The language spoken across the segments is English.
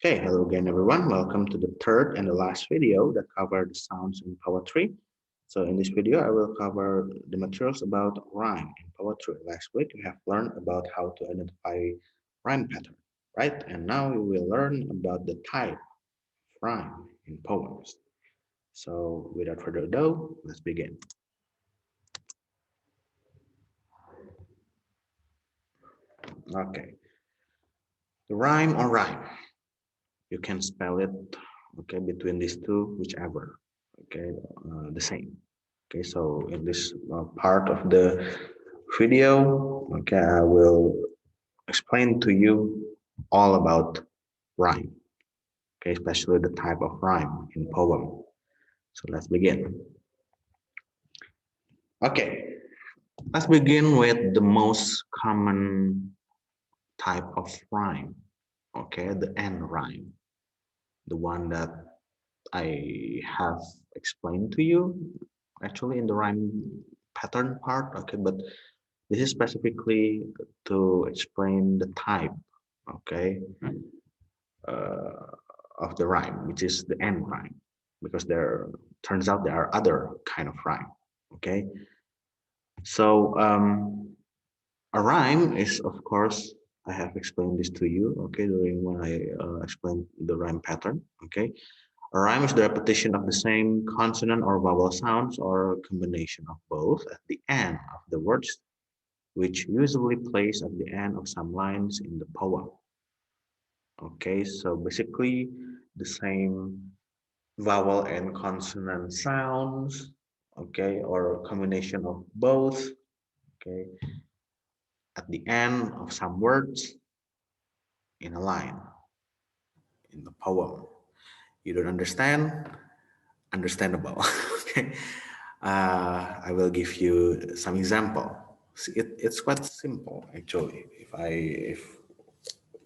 Okay, hello again, everyone. Welcome to the third and the last video that covered sounds in poetry. So in this video, I will cover the materials about rhyme in poetry. Last week, we have learned about how to identify rhyme pattern, right? And now we will learn about the type of rhyme in poems. So without further ado, let's begin. Okay, the rhyme or rhyme. You can spell it, okay, between these two, whichever, okay, the same. Okay, so in this part of the video, okay, I will explain to you all about rhyme, okay, especially the type of rhyme in poem. So let's begin. Okay, let's begin with the most common type of rhyme, okay, the end rhyme, the one that I have explained to you actually in the rhyme pattern part, okay, but this is specifically to explain the type, okay, uh, of the rhyme, which is the end rhyme, because there turns out there are other kind of rhyme, okay. So a rhyme is, of course, I have explained this to you, okay, during when I explained the rhyme pattern, okay. A rhyme is the repetition of the same consonant or vowel sounds or a combination of both at the end of the words, which usually plays at the end of some lines in the poem. Okay, so basically the same vowel and consonant sounds, okay, or a combination of both, okay, at the end of some words in a line in the poem. You don't understand? Understandable. Okay, I will give you some example. It's quite simple actually. If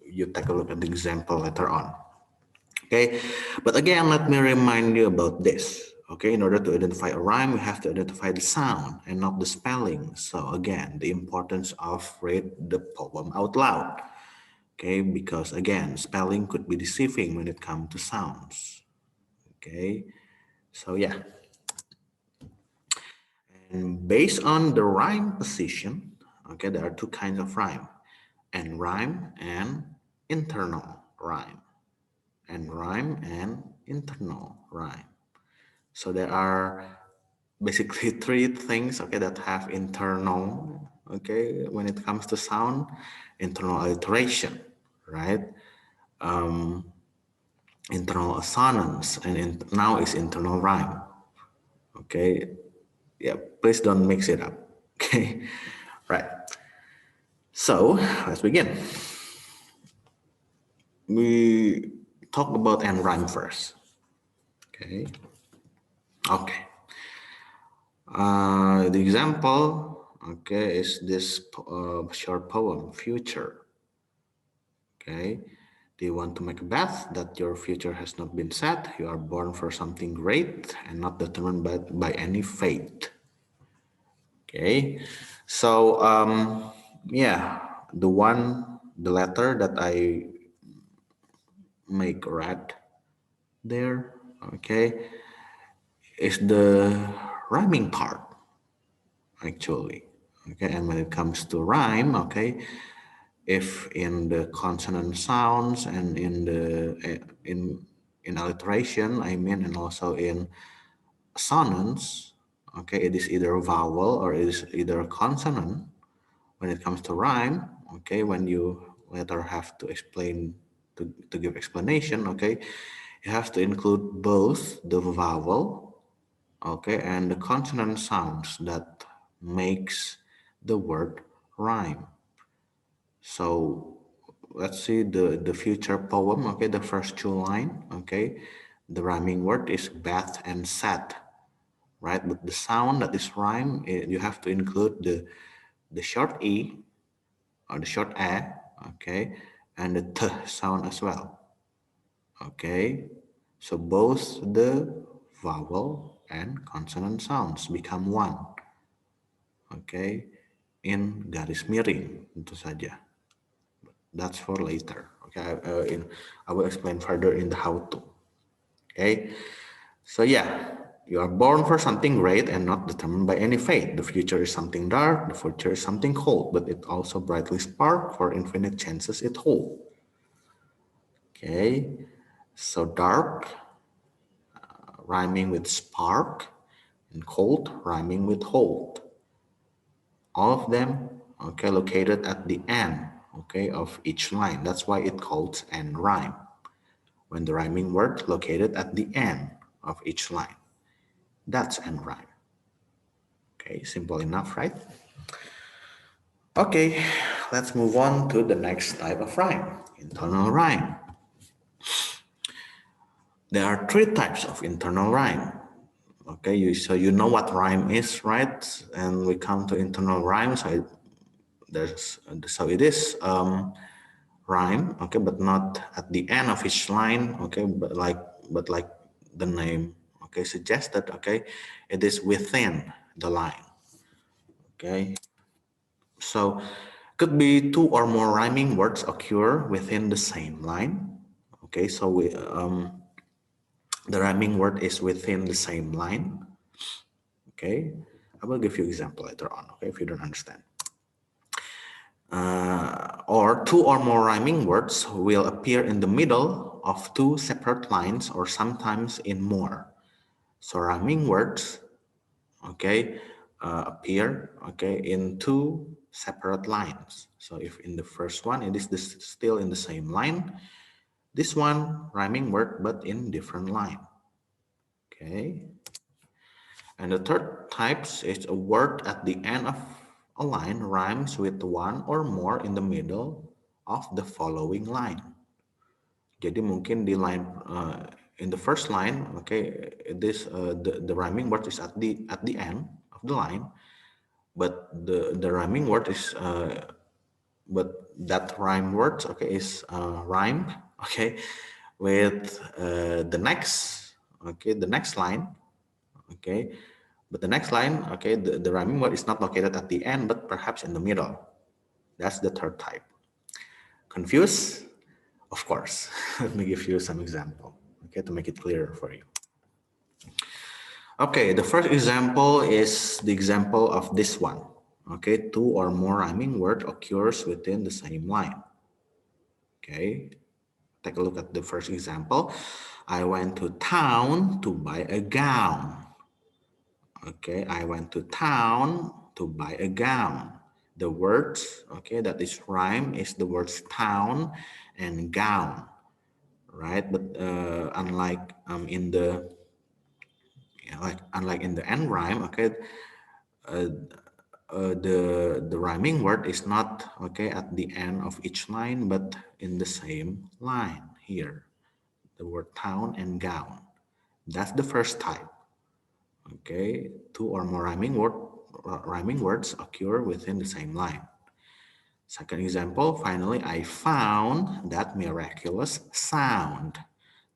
you take a look at the example later on. Okay, but again, let me remind you about this. Okay, in order to identify a rhyme, we have to identify the sound and not the spelling. So again, the importance of read the poem out loud. Okay, because again, spelling could be deceiving when it comes to sounds. Okay, so yeah. And based on the rhyme position, okay, there are two kinds of rhyme, end rhyme and internal rhyme. End rhyme and internal rhyme. So there are basically three things, okay, that have internal, okay, when it comes to sound, internal alliteration, right? Um, Internal assonance, and now is internal rhyme, okay? Yeah, please don't mix it up, okay? Right. So let's begin. We talk about end rhyme first. Okay. Okay. The example, okay, is this short poem, Future. Okay. Do you want to make a bet that your future has not been set? You are born for something great and not determined by any fate. Okay. So, yeah, the letter that I make red there, okay, is the rhyming part actually. Okay, and when it comes to rhyme, okay, if in the consonant sounds and in the in alliteration, I mean, and also in assonance, okay, it is either vowel or it is either consonant. When it comes to rhyme, okay, when you later have to explain to give explanation, okay, you have to include both the vowel, okay, and the consonant sounds that makes the word rhyme. So let's see the future poem, okay, the first two line, okay, the rhyming word is bath and sad, right? But the sound that is rhyme, you have to include the short e or the short a, okay, and the t sound as well, okay. So both the vowel and consonant sounds become one, okay, in garis miring tentu saja. That's for later, Okay, I will explain further in the how to. Okay, so yeah, you are born for something great and not determined by any fate. The future is something dark, the future is something cold, but it also brightly spark for infinite chances it holds. Okay, so dark rhyming with spark and cold rhyming with hold. All of them, okay, located at the end, okay, of each line. That's why it calls end rhyme. When the rhyming word located at the end of each line, that's end rhyme. Okay, simple enough, right? Okay, let's move on to the next type of rhyme, internal rhyme. There are three types of internal rhyme. Okay, so you know what rhyme is, right? And we come to internal rhyme. So it is rhyme, okay, but not at the end of each line, okay, but like the name, okay, suggested, okay, it is within the line, okay. So could be two or more rhyming words occur within the same line, okay. So the rhyming word is within the same line, okay. I will give you example later on, okay, if you don't understand. Or two or more rhyming words will appear in the middle of two separate lines or sometimes in more. So rhyming words, okay, appear, okay, in two separate lines. So if in the first one it is still in the same line, this one rhyming word but in different line, okay. And the third types is a word at the end of a line rhymes with one or more in the middle of the following line. Jadi mungkin di line in the first line, okay, this the rhyming word is at the end of the line, but the rhyming word is but that rhyme word, okay, is rhymed, okay, with the next line, okay. But the next line, okay, the rhyming word is not located at the end, but perhaps in the middle. That's the third type. Confused? Of course. Let me give you some example, okay, to make it clearer for you. Okay, the first example is the example of this one. Okay, two or more rhyming word occurs within the same line. Okay, take a look at the first example. I went to town to buy a gown. Okay, I went to town to buy a gown. The words, okay, that is rhyme is the words town and gown, right? But unlike in the unlike in the end rhyme, okay, the rhyming word is not okay at the end of each line, but in the same line here. The word town and gown. That's the first type. Okay, two or more rhyming words occur within the same line. Second example, finally, I found that miraculous sound.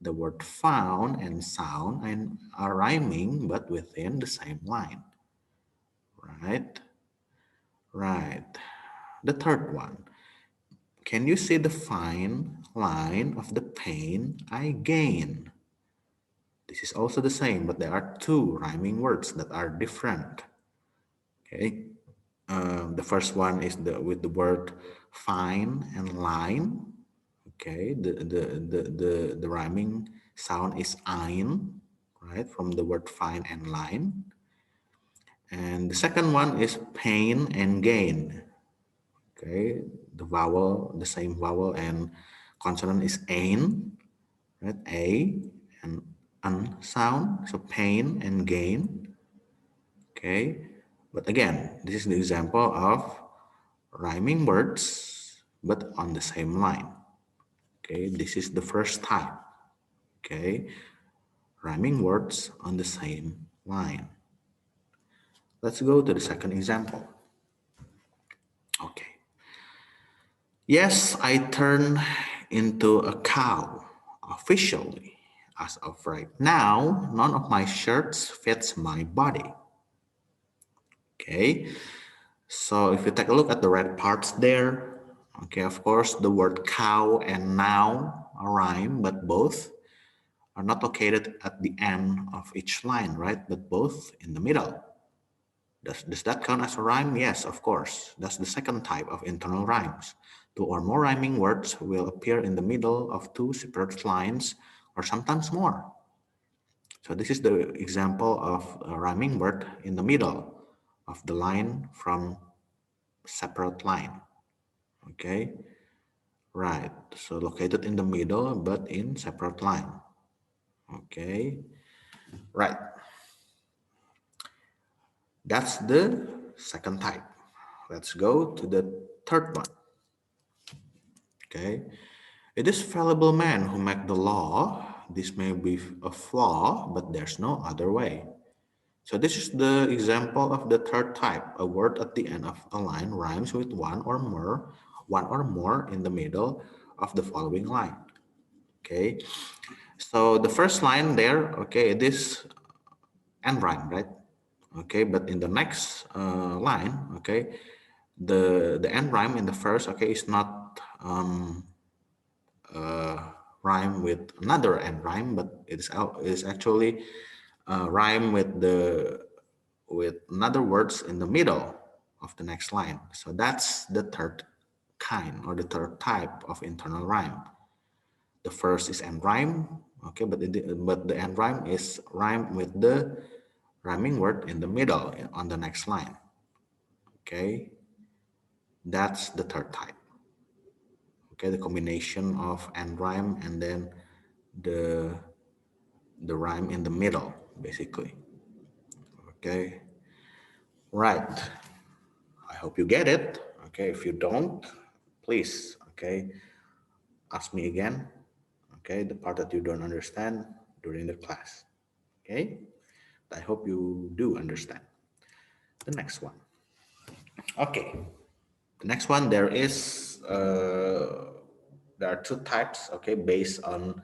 The word found and sound are rhyming, but within the same line. Right? Right. The third one. Can you see the fine line of the pain I gain? This is also the same, but there are two rhyming words that are different. Okay. The first one is with the word fine and line. Okay. The rhyming sound is ein, right, from the word fine and line. And the second one is pain and gain. Okay, the same vowel and consonant is ein, right? A and un sound, so pain and gain. Okay, but again, this is the example of rhyming words, but on the same line. Okay, this is the first type. Okay, rhyming words on the same line. Let's go to the second example. Okay. Yes, I turn into a cow officially. As of right now, none of my shirts fits my body. Okay, so if you take a look at the red parts there, Okay, of course, the word cow and now rhyme, but both are not located at the end of each line, right? But both in the middle. Does that count as a rhyme? Yes, of course. That's the second type of internal rhymes. Two or more rhyming words will appear in the middle of two separate lines or sometimes more. So this is the example of a rhyming word in the middle of the line from separate line. Okay, right. So located in the middle but in separate line. Okay, right. That's the second type. Let's go to the third one. Okay, it is fallible man who make the law. This may be a flaw, but there's no other way. So this is the example of the third type. A word at the end of a line rhymes with one or more in the middle of the following line. Okay, so the first line there, okay, it is end rhyme, right? Okay, but in the next line, okay, the end rhyme in the first, okay, is not rhyme with another end rhyme, but it's actually rhyme with another words in the middle of the next line. So that's the third kind or the third type of internal rhyme. The first is end rhyme, okay, but the end rhyme is rhyme with the rhyming word in the middle on the next line. Okay, that's the third type. Okay, the combination of end rhyme and then the the rhyme in the middle, basically. Okay, right. I hope you get it. Okay, if you don't, please, okay, ask me again. Okay, the part that you don't understand during the class. Okay, I hope you do understand. The next one. Okay, the next one there are two types. Okay, based on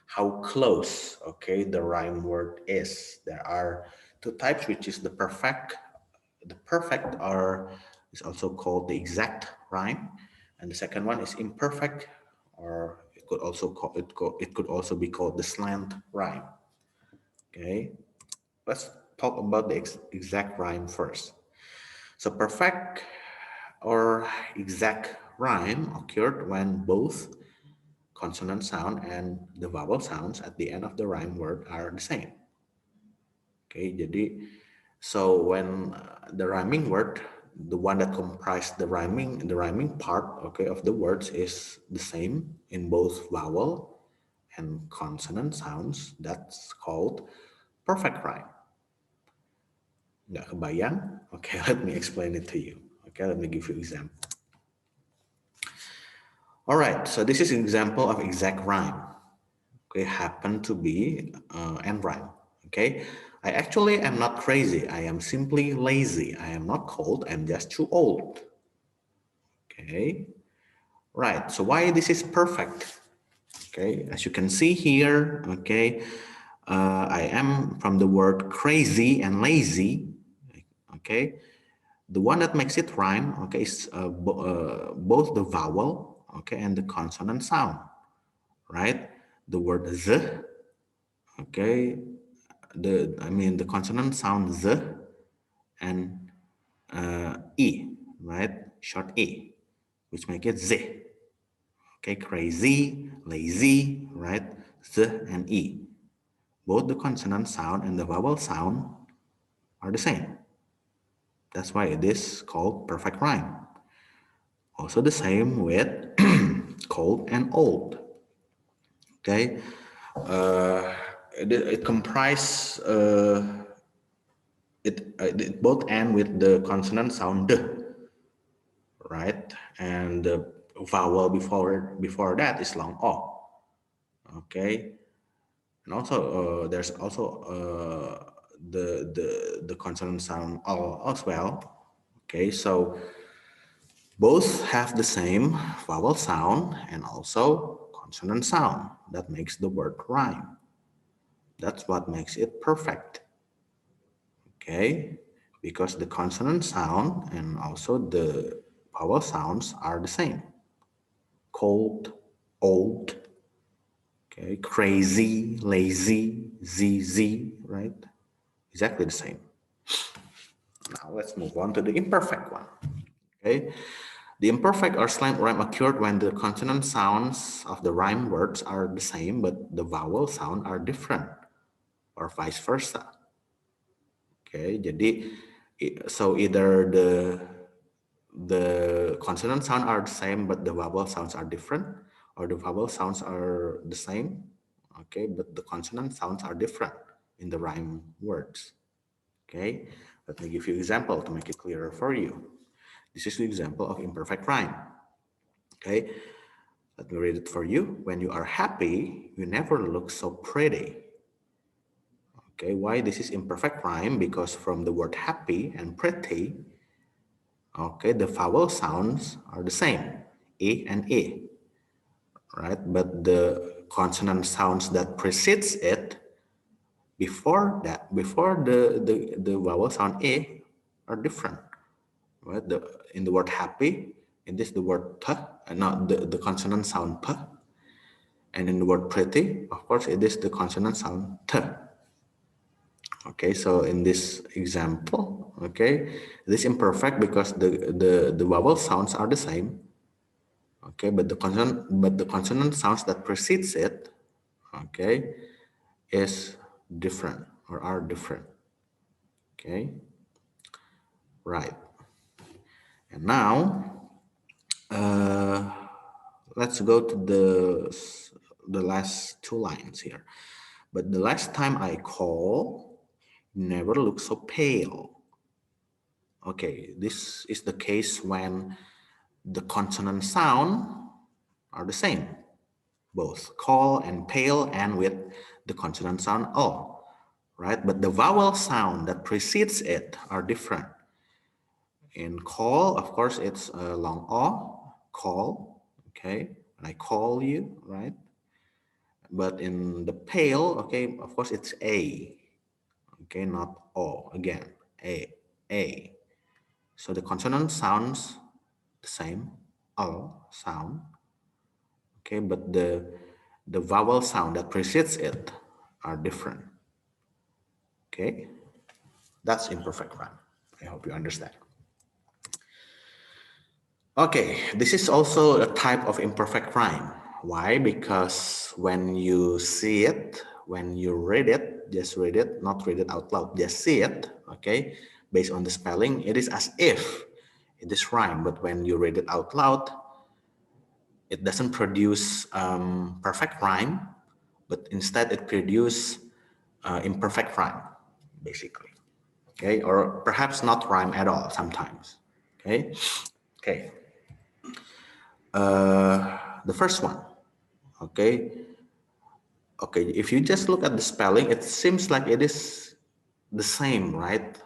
how close, okay, the rhyme word is. There are two types, which is the perfect. The perfect or is also called the exact rhyme, and the second one is imperfect, or it could also be called the slant rhyme. Okay, let's talk about the exact rhyme first. So perfect or exact rhyme occurred when both consonant sound and the vowel sounds at the end of the rhyme word are the same. Okay, jadi so when the rhyming word, the one that comprise the rhyming part, okay, of the words is the same in both vowel and consonant sounds, that's called perfect rhyme. Nggak kebayang? Okay, let me explain it to you. Okay, let me give you example. All right, so this is an example of exact rhyme. Okay, happen to be end rhyme. Okay, I actually am not crazy. I am simply lazy. I am not cold. I'm just too old. Okay, right. So why this is perfect? Okay, as you can see here. Okay, I am from the word crazy and lazy. Okay, the one that makes it rhyme. Okay, is both the vowel. Okay, and the consonant sound. Right, the word the. Okay, the consonant sound z and e, right? Short e, which make it z. Okay, crazy, lazy, right? Z and e. Both the consonant sound and the vowel sound are the same. That's why it is called perfect rhyme. Also the same with cold and old. Okay, it comprise it both end with the consonant sound d, right? And the vowel before that is long o. Okay, and also there's also the consonant sound o as well. Okay, so both have the same vowel sound and also consonant sound that makes the word rhyme. That's what makes it perfect. Okay, because the consonant sound and also the vowel sounds are the same. cold, old, okay, crazy, lazy, ZZ, right? Exactly the same. Now let's move on to the imperfect one. Okay, the imperfect or slant rhyme occurred when the consonant sounds of the rhyme words are the same, but the vowel sound are different, or vice versa. Okay, jadi so either the consonant sound are the same, but the vowel sounds are different, or the vowel sounds are the same, okay, but the consonant sounds are different in the rhyme words. Okay, let me give you an example to make it clearer for you. This is the example of imperfect rhyme. Okay, let me read it for you. When you are happy, you never look so pretty. Okay, why this is imperfect rhyme? Because from the word happy and pretty, okay, the vowel sounds are the same, E and E, right? But the consonant sounds that precedes it, before the vowel sound E are different, right? In the word happy, it is the word T, and not the consonant sound P. And in the word pretty, of course, it is the consonant sound T. Okay, so in this example, okay, this imperfect because the vowel sounds are the same. Okay, but the consonant sounds that precedes it, okay, is different or are different. Okay, right. And now let's go to the last two lines here. But the last time I call, you never look so pale. Okay, this is the case when the consonant sound are the same, both call and pale, and with the consonant sound O, right? But the vowel sound that precedes it are different. In call, of course, it's a long O, call, okay? And I call you, right? But in the pale, okay, of course, it's A, okay, not O, again, A. So the consonant sounds the same, O sound, okay, but the vowel sound that precedes it are different. Okay, that's imperfect rhyme. I hope you understand. Okay, this is also a type of imperfect rhyme. Why? Because when you see it, when you read it, just read it, not read it out loud, just see it, okay, based on the spelling, it is as if it is rhyme, but when you read it out loud, it doesn't produce perfect rhyme, but instead it produces imperfect rhyme, basically. Okay, or perhaps not rhyme at all sometimes. Okay, okay. The first one. Okay, okay. If you just look at the spelling, it seems like it is the same, right?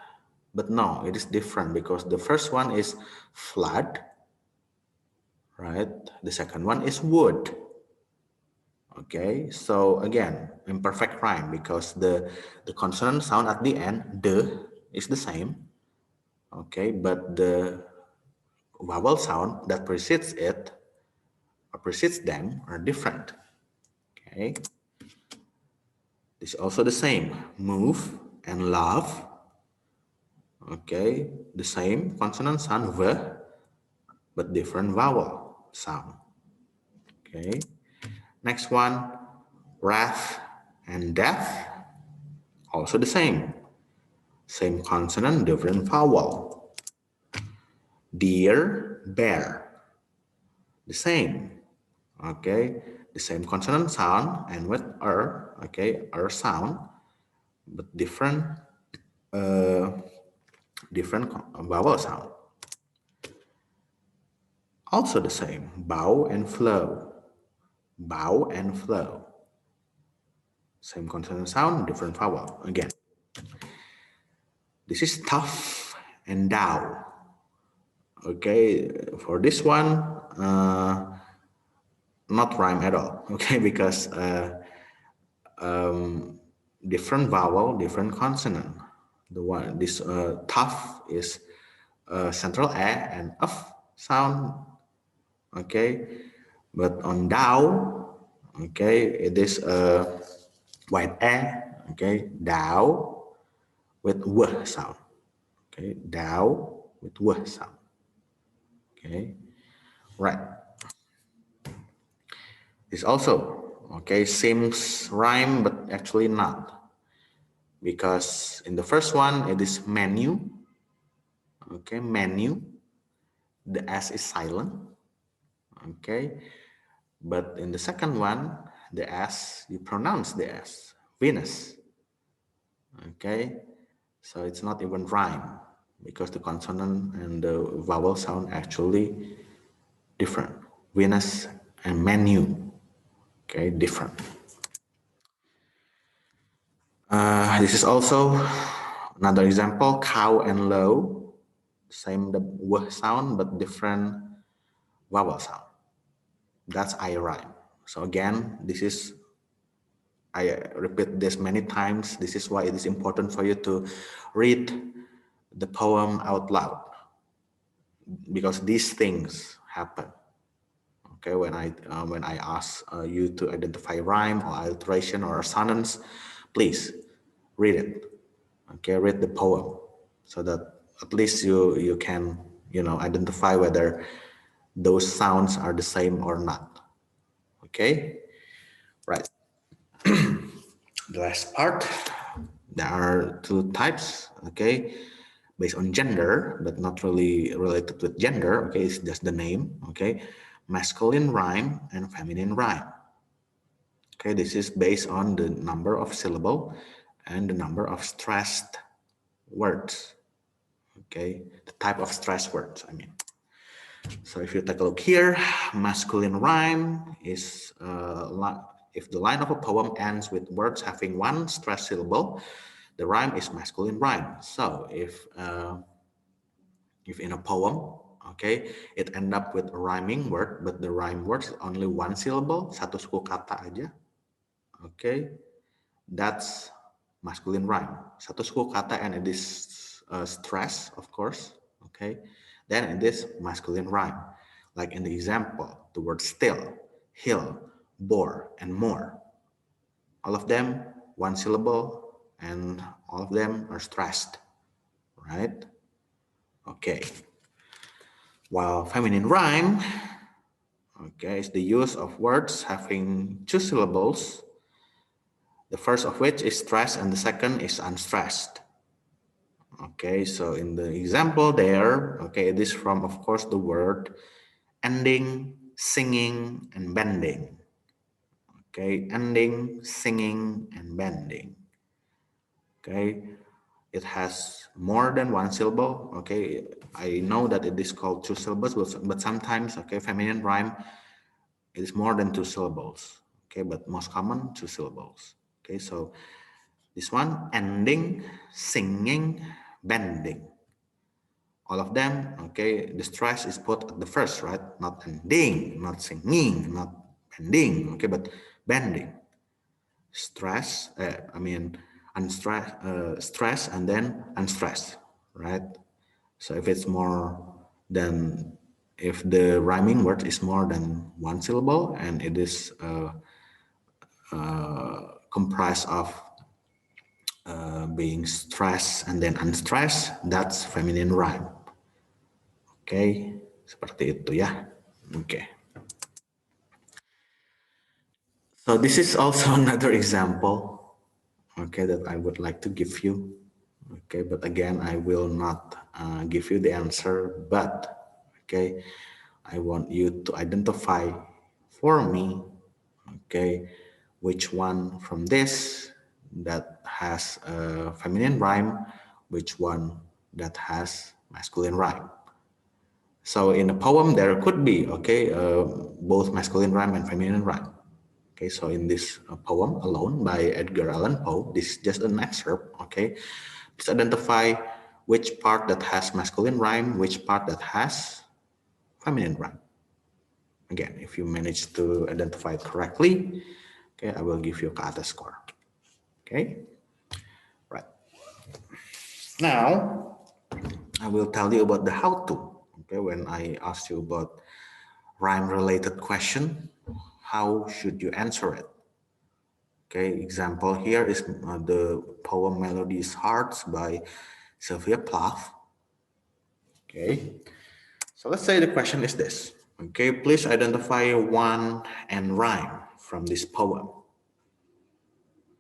But no, it is different because the first one is flood, right? The second one is wood. Okay, so again, imperfect rhyme because the consonant sound at the end, the, is the same. Okay, but the vowel sound that precedes it or precedes them are different. Okay, this is also the same. Move and love. Okay, the same consonant sound v, but different vowel sound. Okay, next one, wrath and death. Also the same. Same consonant, different vowel. Deer, bear, the same. Okay, the same consonant sound and with okay, sound, but different, uh, different vowel sound. Also the same, bow and flow, bow and flow. Same consonant sound, different vowel. Again, this is tough and down. Okay, for this one, not rhyme at all. Okay, because different vowel, different consonant. The one this tough is central a and f sound. Okay, But on Dao, okay, it is a white A, okay, Dao with W sound, okay, Dao with W sound, okay, right. This also, okay, seems rhyme, but actually not, because in the first one, it is menu, okay, menu, the S is silent, okay, but in the second one, the S, you pronounce the S, Venus, okay, so it's not even rhyme, because the consonant and the vowel sound actually different. Venus and menu, okay, different. This is also another example, cow and low, same the w sound, but different vowel sound. That's I rhyme. So again, this is, I repeat this many times. This is why it is important for you to read the poem out loud, because these things happen. Okay, when I ask you to identify rhyme or alliteration or assonance, please read it. Okay, read the poem, so that at least you can identify whether those sounds are the same or not. Okay, right. The last part, there are two types. Okay, based on gender, but not really related with gender. Okay, it's just the name. Okay, masculine rhyme and feminine rhyme. Okay, this is based on the number of syllable and the number of stressed words. Okay, the type of stressed words, I mean. So if you take a look here, masculine rhyme is if the line of a poem ends with words having one stressed syllable, the rhyme is masculine rhyme. So if in a poem, okay, it end up with a rhyming word, but the rhyme word is only one syllable, satu suku kata aja, okay, that's masculine rhyme. Satu suku kata and it is stress, of course, okay, then it is masculine rhyme. Like in the example, the word still, hill, bore, and more. All of them one syllable, and all of them are stressed, right? Okay. While feminine rhyme, okay, is the use of words having two syllables, the first of which is stressed and the second is unstressed. Okay, so in the example there, okay, it is from, of course, the word ending, singing, and bending. Okay, ending, singing, and bending. Okay, it has more than one syllable. Okay, I know that it is called two syllables, but sometimes, okay, feminine rhyme, it is more than two syllables. Okay, but most common, two syllables. Okay, so this one, ending, singing, bending. All of them, okay, the stress is put at the first, right? Not ending, not singing, not bending, okay, but bending. Stress, I mean, unstress, stress, and then unstressed, right? So if it's more than, if the rhyming word is more than one syllable and it is comprised of being stressed and then unstressed, that's feminine rhyme. Oke, seperti itu ya. Oke. So this is also another example, okay, that I would like to give you. Okay, but again, I will not give you the answer, but okay, I want you to identify for me, okay, which one from this that has a feminine rhyme, which one that has masculine rhyme. So in a poem, there could be, okay, both masculine rhyme and feminine rhyme. Okay, so in this poem alone by Edgar Allan Poe, this is just an excerpt, okay? Please identify which part that has masculine rhyme, which part that has feminine rhyme. Again, if you manage to identify it correctly, okay, I will give you a kata score. Okay, right. Now, I will tell you about the how to. Okay, when I asked you about rhyme related question, how should you answer it? Okay, example here is the poem Melody's Hearts by Sylvia Plath. Okay, so let's say the question is this. Okay, please identify one and rhyme from this poem.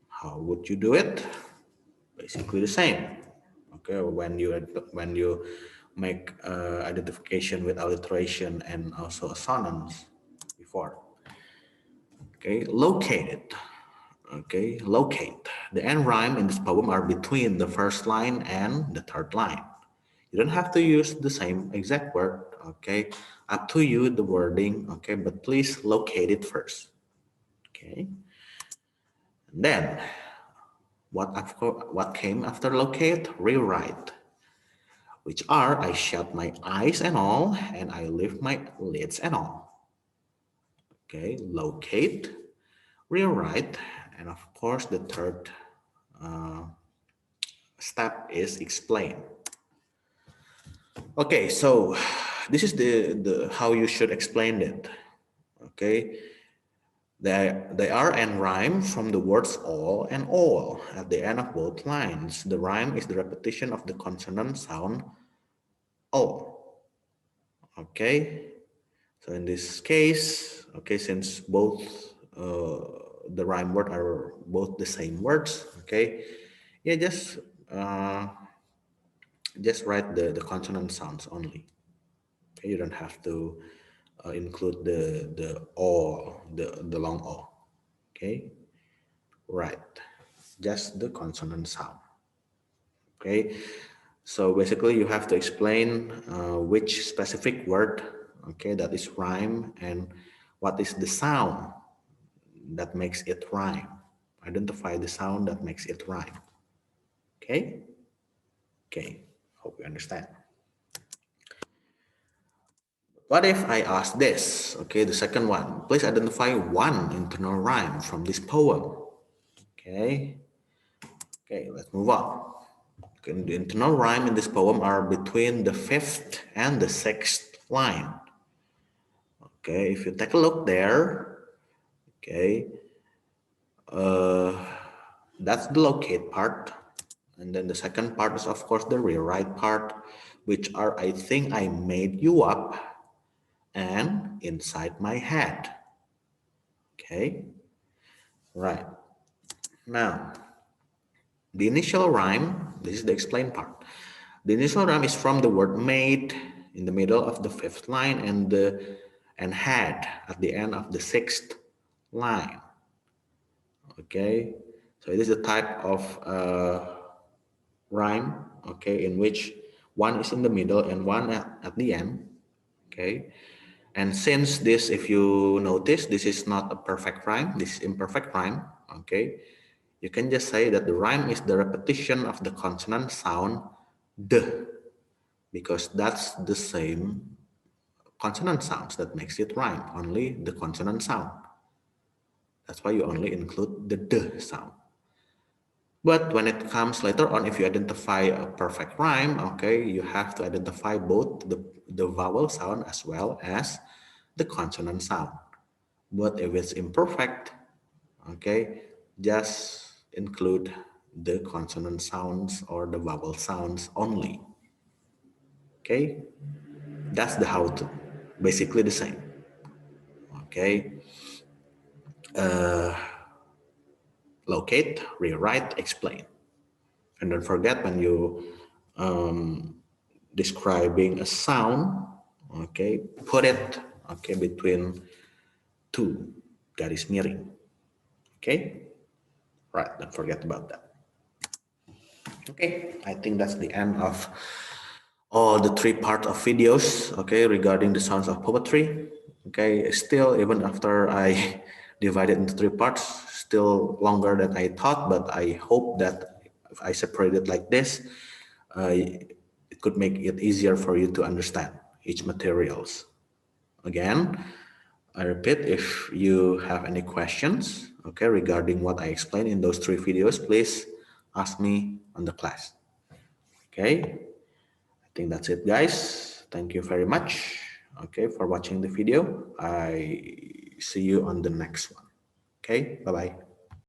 How would you do it? Basically the same. Okay, when you make identification with alliteration and also assonance before. Okay, locate it. Okay, locate. The end rhyme in this poem are between the first line and the third line. You don't have to use the same exact word, okay? Up to you, the wording, okay? But please locate it first, okay? And then, what came after locate? Rewrite, which are I shut my eyes and all, and I lift my lids and all. Okay, locate, rewrite, and of course the third step is explain. Okay, so this is the how you should explain it. Okay, they are and rhyme from the words all and all at the end of both lines. The rhyme is the repetition of the consonant sound all. Okay, so in this case, okay, since both the rhyme word are both the same words, okay, yeah, just write the consonant sounds only. Okay, you don't have to include the o, the long o. Okay, right, just the consonant sound. Okay, so basically you have to explain which specific word, okay, that is rhyme and what is the sound that makes it rhyme. Identify the sound that makes it rhyme. Okay, okay, hope you understand. What if I ask this? Okay, the second one. Please identify one internal rhyme from this poem. Okay, okay, let's move on. Okay, the internal rhyme in this poem are between the fifth and the sixth line. Okay, if you take a look there, okay, that's the locate part. And then the second part is, of course, the rewrite part, which are I think I made you up and inside my head. Okay, right. Now, the initial rhyme, this is the explain part. The initial rhyme is from the word made in the middle of the fifth line and had at the end of the sixth line. Okay, so it is a type of rhyme, okay, in which one is in the middle and one at the end. Okay, and since this, if you notice, this is not a perfect rhyme, this is imperfect rhyme. Okay, you can just say that the rhyme is the repetition of the consonant sound the, because that's the same consonant sounds that makes it rhyme, only the consonant sound. That's why you only include the d sound. But when it comes later on, if you identify a perfect rhyme, okay, you have to identify both the vowel sound as well as the consonant sound. But if it's imperfect, okay, just include the consonant sounds or the vowel sounds only. Okay, that's the how to, basically the same. Okay, locate, rewrite, explain. And don't forget when you describing a sound, okay, put it, okay, between two garis miring. Okay, right, don't forget about that. Okay, I think that's the end of all the three parts of videos, okay, regarding the sounds of poetry. Okay, still, even after I divided into three parts, still longer than I thought, but I hope that if I separate it like this, it could make it easier for you to understand each materials. Again, I repeat, if you have any questions, okay, regarding what I explained in those three videos, please ask me on the class. Okay, I think that's it, guys. Thank you very much. Okay, for watching the video. I see you on the next one. Okay, bye-bye.